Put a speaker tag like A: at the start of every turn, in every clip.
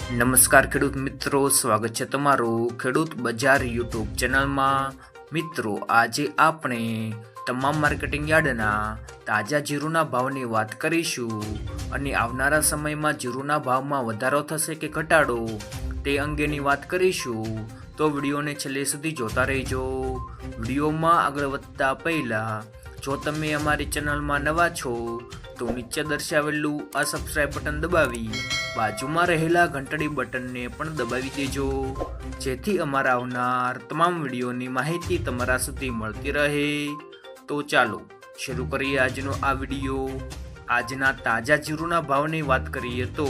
A: નમસ્કાર ખેડૂત મિત્રો, સ્વાગત છે તમારું ખેડૂત બજાર યુટ્યુબ ચેનલમાં। મિત્રો, આજે આપણે તમામ માર્કેટિંગ યાર્ડના તાજા જીરુના ભાવની વાત કરીશું અને આવનારા સમયમાં જીરુના ભાવમાં વધારો થશે કે ઘટાડો તે અંગેની વાત કરીશું, તો વિડીયોને છેલ્લે સુધી જોતા રહેજો। વિડીયોમાં આગળ વધતા પહેલા જો તમે અમારી ચેનલમાં નવા છો તો નીચે દર્શાવેલું આ સબસ્ક્રાઇબ બટન દબાવી બાજુમાં રહેલા ઘંટડી બટનને પણ દબાવી દેજો, જેથી અમારા આવનાર તમામ વિડીયોની માહિતી તમારા સુધી મળતી રહે। તો ચાલો શરૂ કરીએ આજનો આ વિડીયો। આજના તાજા જીરુના ભાવની વાત કરીએ તો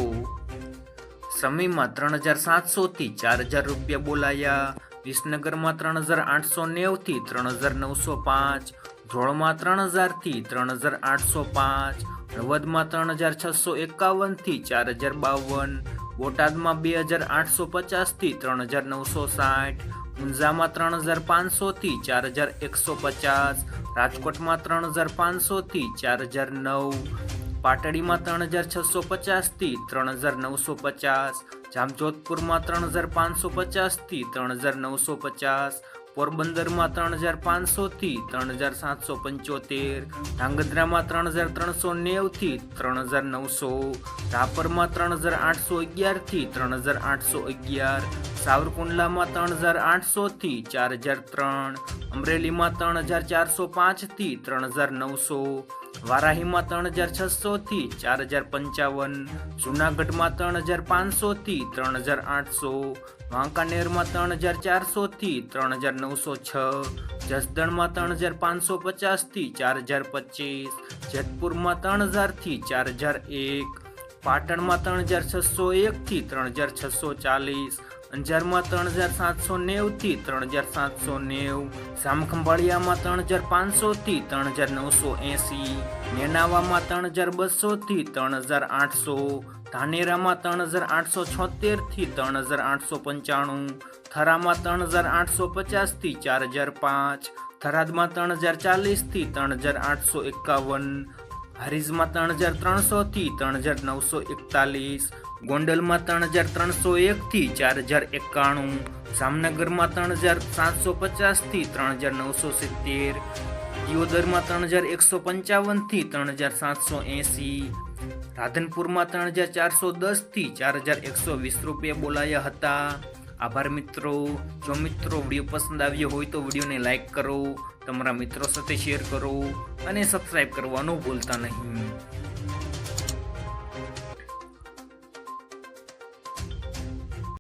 A: સમીમાં 3700 થી 4000 રૂપિયા બોલાયા, વિસનગરમાં 3890 થી 3905, ધ્રોળમાં 3000 થી 3805, હળવદમાં 3651 થી 4052, બોટાદમાં 2850 થી 3960, ઊંઝામાં 3500 થી 4150, રાજકોટમાં 3500 થી 4009, પાટડીમાં 3650 થી 3950, જામજોધપુરમાં 3550 થી 3950, પોરબંદરમાં 3500 થી 3775, ધાંગધ્રામાં 3390 થી 3900, રાપરમાં 3811 થી 3811, સાવરકુંડલામાં 3800 થી 4003, અમરેલીમાં 3405 થી 3900, વારાહીમાં 3600 થી 4055, જૂનાગઢમાં 3500 થી 3800, વાંકાનેરમાં 3400 થી 3906, જસદણમાં 3550 થી 4025, જેતપુરમાં 3000 થી 4001, પાટણમાં 3601 થી 3640, અંજારમાં 3790 થી 3790, સામખંભાળિયામાં 3500 થી 3980, નેનાવામાં 3200 થી 3800, ધાનેરામાં 3876 થી 3895, થરામાં 3850 થી 4005, થરાદમાં 3040 થી 3851, હારીજમાં 3300 થી 3941, ગોંડલમાં 3301 થી 4091, જામનગરમાં 3750 થી 3970, દિયોદરમાં 3155 થી 3780, રાધનપુરમાં 3410 થી 4120 રૂપિયા બોલાયા હતા। આભાર મિત્રો। જો મિત્રો વિડીયો પસંદ આવ્યો હોય તો વિડીયોને લાઈક કરો, તમારા મિત્રો સાથે શેર કરો અને સબસ્ક્રાઈબ કરવાનું ભૂલતા નહીં।